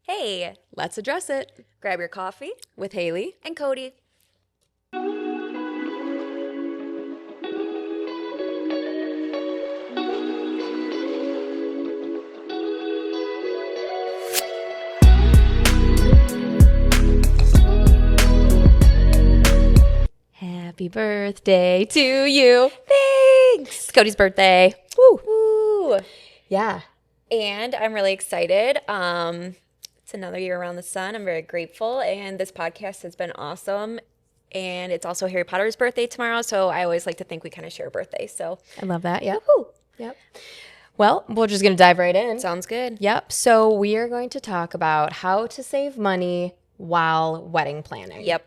Hey, Let's address it grab your coffee with Haley. and Cody. Happy birthday to you. Thanks. It's Cody's birthday. Woo. Woo. Yeah. And I'm really excited. It's another year around the sun. I'm very grateful. And this podcast has been awesome. And it's also Harry Potter's birthday tomorrow. So I always like to think we kind of share birthdays. So, I love that. Yep. woohoo. Yep. Well, we're just going to dive right in. Sounds good. Yep. So we are going to talk about how to save money while wedding planning. Yep.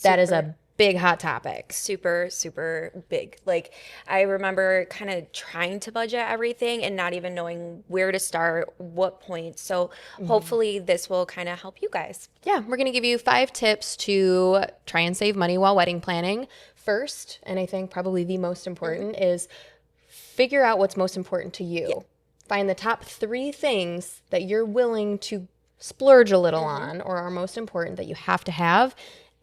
That is a big hot topic. Super, super big. Like, I remember kind of trying to budget everything and not even knowing where to start, what point. So hopefully this will kind of help you guys. Yeah, we're going to give you 5 tips to try and save money while wedding planning. First, and I think probably the most important, is figure out what's most important to you. Yeah. Find the top 3 things that you're willing to splurge a little on or are most important that you have to have,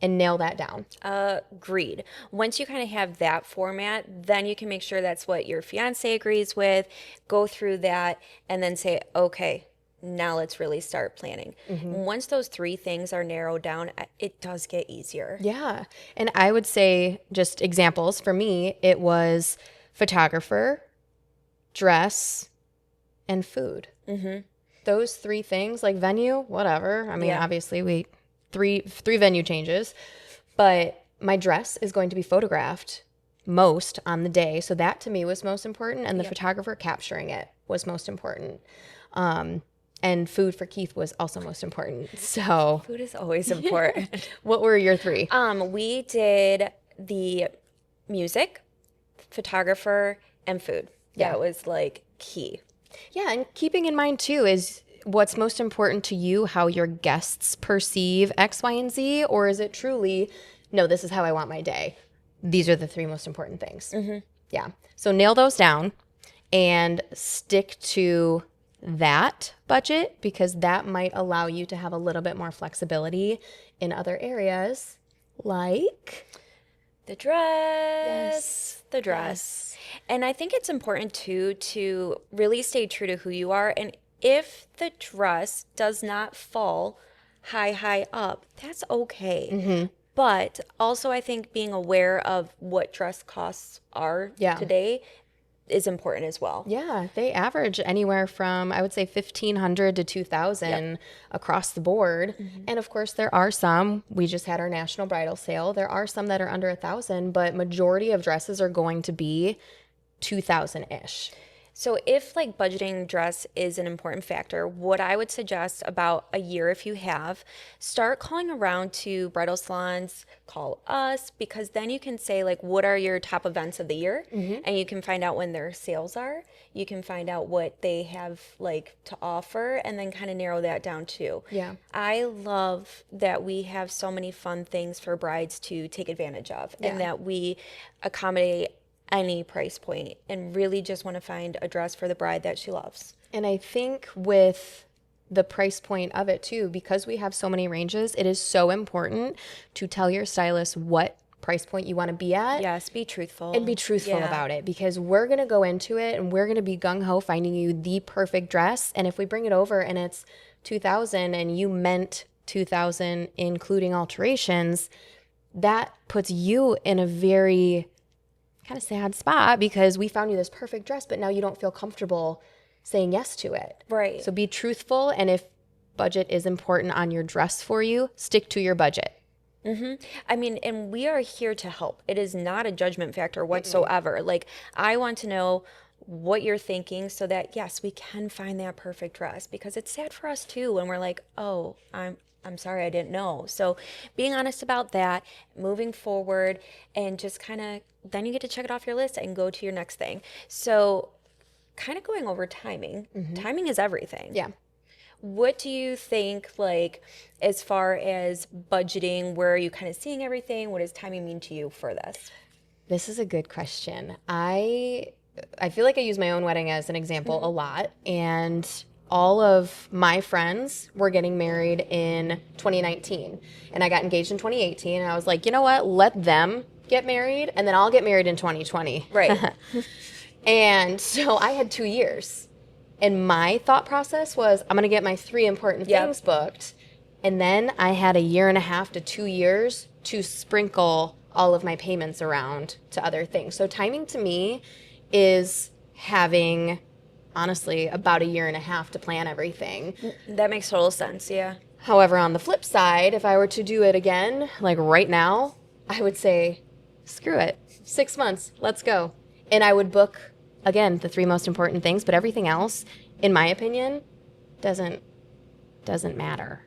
and nail that down. Agreed. Once you kind of have that format, then you can make sure that's what your fiance agrees with, go through that, and then say, okay, now let's really start planning. Once those 3 things are narrowed down, it does get easier. Yeah. And I would say, just examples, for me, it was photographer, dress, and food. Those 3 things, like venue, whatever. I mean, Yeah. obviously we three venue changes, but my dress is going to be photographed most on the day. So that to me was most important. And the photographer capturing it was most important. And food for Keith was also most important. So Food is always important. what were your 3? We did the music, photographer, and food. Yeah. That was like key. Yeah, and keeping in mind too is what's most important to you, how your guests perceive X, Y, and Z, or is it truly, no, this is how I want my day? These are the 3 most important things. Yeah. So nail those down and stick to that budget, because that might allow you to have a little bit more flexibility in other areas, like The dress. The dress. And I think it's important too to really stay true to who you are. And if the dress does not fall high up, that's okay. But also, I think being aware of what dress costs are Yeah. today is important as well. Yeah, they average anywhere from, I would say, 1,500 to 2,000 across the board. And of course, there are some, we just had our national bridal sale. There are some that are under 1,000, but majority of dresses are going to be 2,000-ish. So if like budgeting dress is an important factor, what I would suggest about a year, if you have, start calling around to bridal salons, call us, because then you can say like, what are your top events of the year? And you can find out when their sales are. You can find out what they have like to offer, and then kind of narrow that down too. Yeah. I love that we have so many fun things for brides to take advantage of, and that we accommodate any price point and really just want to find a dress for the bride that she loves. And I think with the price point of it too, because we have so many ranges, it is so important to tell your stylist what price point you want to be at. Yes, be truthful. And be truthful about it, because we're going to go into it and we're going to be gung-ho finding you the perfect dress. And if we bring it over and it's 2,000 and you meant 2,000 including alterations, that puts you in a very kind of sad spot, because we found you this perfect dress, but now you don't feel comfortable saying yes to it. Right. So be truthful. And if budget is important on your dress for you, stick to your budget. I mean, and we are here to help. It is not a judgment factor whatsoever. Like, I want to know what you're thinking so that, yes, we can find that perfect dress, because it's sad for us too when we're like, oh, I'm sorry, I didn't know. So being honest about that, moving forward, and just kind of, then you get to check it off your list and go to your next thing. So kind of going over timing. Timing is everything. Yeah. What do you think, like, as far as budgeting, where are you kind of seeing everything? What does timing mean to you for this? This is a good question. I feel like I use my own wedding as an example a lot, and all of my friends were getting married in 2019, and I got engaged in 2018, and I was like, you know what? Let them get married, and then I'll get married in 2020. Right. And so I had 2 years. And my thought process was, I'm going to get my 3 important Yep. things booked. And then I had 1.5 to 2 years to sprinkle all of my payments around to other things. So timing to me is having, honestly, about 1.5 years to plan everything. That makes total sense. Yeah. However, on the flip side, if I were to do it again, like right now, I would say, screw it. 6 months, let's go. And I would book, again, the 3 most important things, but everything else, in my opinion, doesn't matter.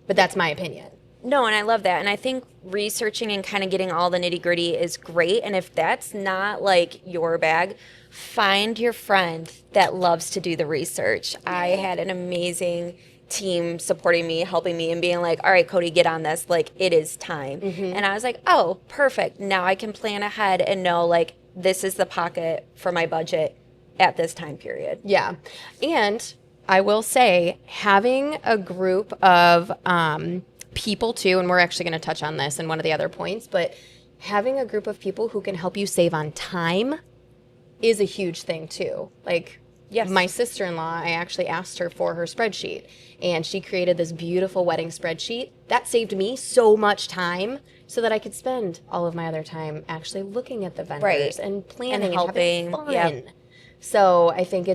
But that's my opinion. No, and I love that. And I think researching and kind of getting all the nitty gritty is great. And if that's not like your bag, find your friend that loves to do the research. I had an amazing team supporting me, helping me, and being like, all right, Cody, get on this. Like, it is time. And I was like, oh, perfect. Now I can plan ahead and know, like, this is the pocket for my budget at this time period. Yeah. And I will say, having a group of people too, and we're actually going to touch on this in one of the other points, but having a group of people who can help you save on time is a huge thing too. Like, Yes. my sister-in-law, I actually asked her for her spreadsheet, and she created this beautiful wedding spreadsheet that saved me so much time so that I could spend all of my other time actually looking at the vendors Right. and planning And and helping. having fun. Yep. So I think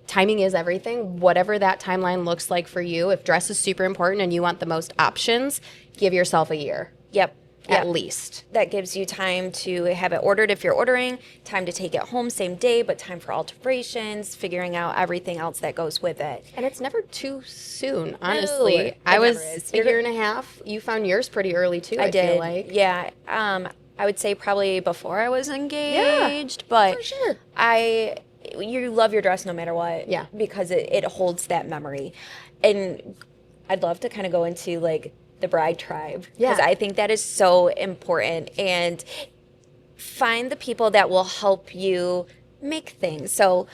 timing is everything. Whatever that timeline looks like for you, if dress is super important and you want the most options, give yourself a year Yep. at least. That gives you time to have it ordered if you're ordering, time to take it home same day, but time for alterations, figuring out everything else that goes with it. And it's never too soon, honestly. it I was never is. a year and a half. You found yours pretty early too, I did. feel like. Yeah. I would say probably before I was engaged, but for sure. you love your dress no matter what. Yeah. Because it holds that memory. And I'd love to kind of go into like the bride tribe. Yeah. Because I think that is so important. And find the people that will help you make things. So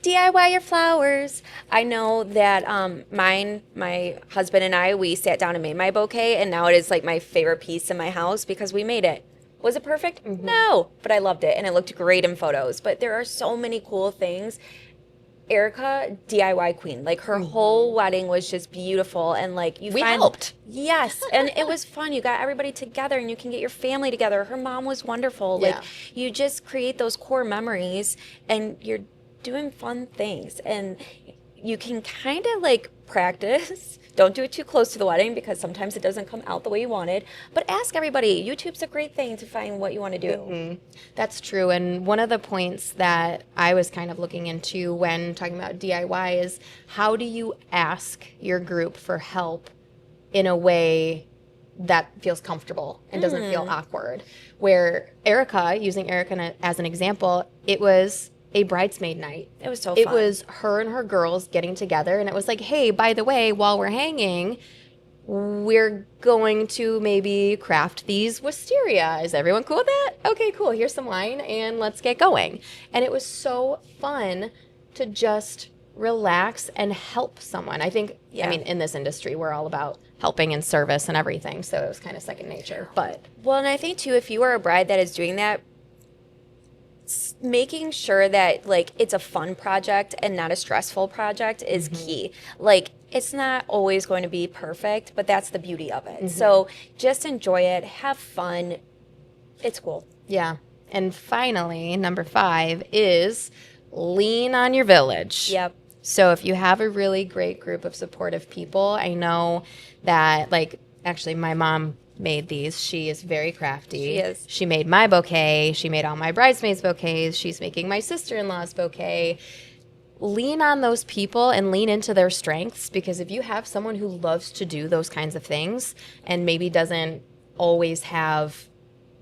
DIY your flowers. I know that my husband and I, we sat down and made my bouquet, and now it is like my favorite piece in my house because we made it. Was it perfect? No, but I loved it, and it looked great in photos. But there are so many cool things. Erica, DIY queen. Like, her whole wedding was just beautiful, and like We helped. Yes, and it was fun. You got everybody together, and you can get your family together. Her mom was wonderful. Like, Yeah. you just create those core memories, and you're doing fun things, and you can kind of like practice. Don't do it too close to the wedding because sometimes it doesn't come out the way you wanted. But ask everybody. YouTube's a great thing to find what you want to do. That's true. And one of the points that I was kind of looking into when talking about DIY is, how do you ask your group for help in a way that feels comfortable and doesn't feel awkward? Where Erica, using Erica as an example, it was a bridesmaid night. It was so It fun. was her and her girls getting together, and it was like, hey, by the way, while we're hanging, we're going to maybe craft these wisteria. Is everyone cool with that? Okay, cool. Here's some wine, and let's get going. And it was so fun to just relax and help someone. I think, I mean, in this industry, we're all about helping and service and everything, so it was kind of second nature. But Well, and I think too, if you are a bride that is doing that, making sure that like it's a fun project and not a stressful project is key. Like, it's not always going to be perfect, but that's the beauty of it. So just enjoy it, have fun. It's cool. yeah. And finally, number 5 is lean on your village. Yep. So if you have a really great group of supportive people, I know that, like, actually my mom made these. She is very crafty. She is. She made my bouquet. She made all my bridesmaids' bouquets. She's making my sister-in-law's bouquet. Lean on those people and lean into their strengths, because if you have someone who loves to do those kinds of things and maybe doesn't always have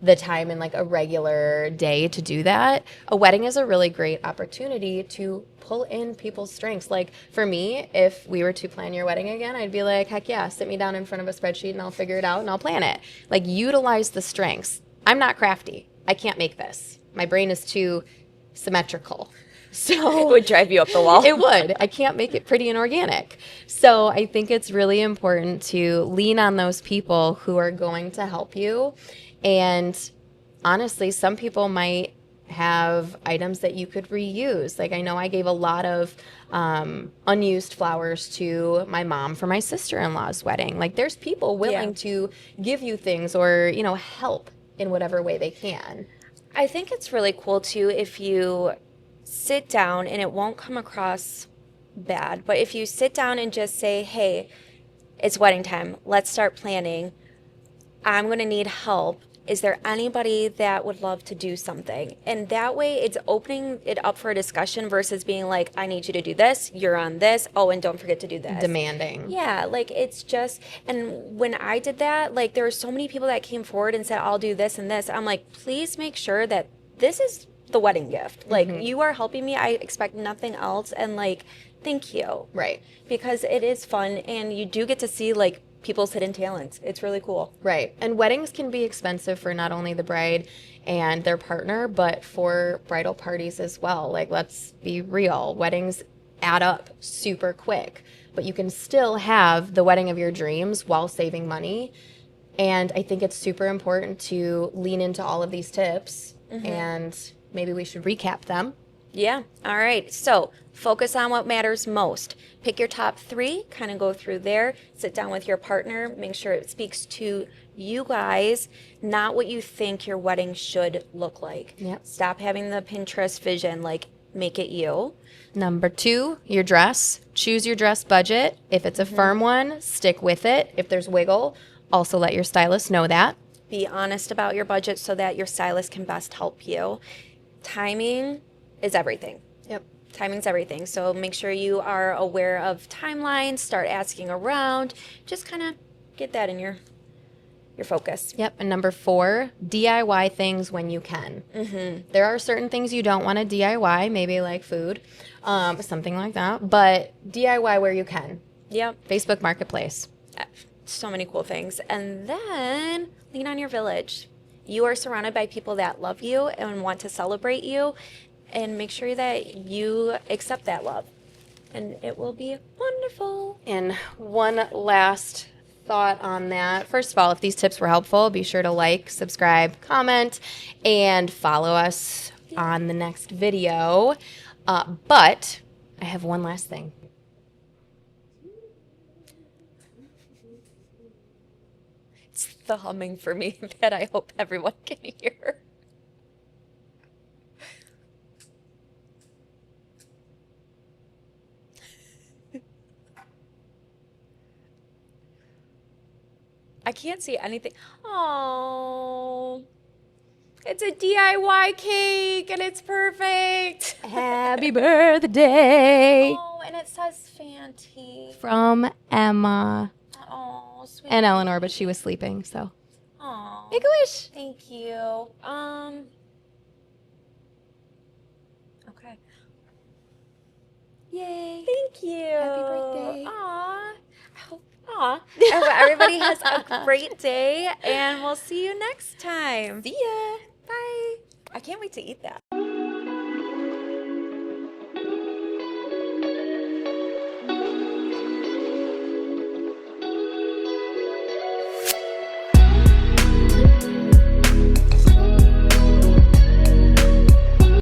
the time in like a regular day to do that, a wedding is a really great opportunity to pull in people's strengths. Like, for me, if we were to plan your wedding again, I'd be like, heck yeah, sit me down in front of a spreadsheet and I'll figure it out and I'll plan it. Like, utilize the strengths. I'm not crafty. I can't make this. My brain is too symmetrical. So It would drive you up the wall. it would. I can't make it pretty and organic. So I think it's really important to lean on those people who are going to help you. And honestly, some people might have items that you could reuse. Like I know I gave a lot of unused flowers to my mom for my sister-in-law's wedding. Like there's people willing to give you things or, help in whatever way they can. I think it's really cool too if you sit down, and it won't come across bad, but if you sit down and just say, hey, it's wedding time, let's start planning. I'm going to need help. Is there anybody that would love to do something? And that way it's opening it up for a discussion versus being like, I need you to do this, you're on this, oh, and don't forget to do this. Demanding. Yeah, like it's just, and when I did that, like there were so many people that came forward and said, I'll do this and this. I'm like, please make sure that this is the wedding gift. Like you are helping me. I expect nothing else. And like, thank you. Right. Because it is fun and you do get to see like people's hidden talents. It's really cool. Right. And weddings can be expensive for not only the bride and their partner, but for bridal parties as well. Like, let's be real. Weddings add up super quick, but you can still have the wedding of your dreams while saving money. And I think it's super important to lean into all of these tips, and maybe we should recap them. Yeah. All right. So focus on what matters most. Pick your top 3, kind of go through there, sit down with your partner, make sure it speaks to you guys, not what you think your wedding should look like. Yep. Stop having the Pinterest vision, like make it you. Number 2, your dress. Choose your dress budget. If it's a firm one, stick with it. If there's wiggle, also let your stylist know that. Be honest about your budget so that your stylist can best help you. Timing is everything. Yep. Timing's everything. So make sure you are aware of timelines, start asking around, just kind of get that in your focus. Yep. And number 4, DIY things when you can. There are certain things you don't want to DIY, maybe like food, something like that, but DIY where you can. Yep. Facebook Marketplace. So many cool things. And then lean on your village. You are surrounded by people that love you and want to celebrate you, and make sure that you accept that love. And it will be wonderful. And one last thought on that. First of all, if these tips were helpful, be sure to like, subscribe, comment, and follow us on the next video. But I have one last thing. It's the humming for me that I hope everyone can hear. I can't see anything. Oh, it's a DIY cake and it's perfect. Happy birthday Oh, and it says Fanty. from Emma Oh, sweet. and Eleanor, but she was sleeping, so Oh, make a wish. thank you. Okay. Yay. Thank you. Happy birthday. Aw. Aw. I hope everybody has a great day, and we'll see you next time. See ya. Bye. I can't wait to eat that.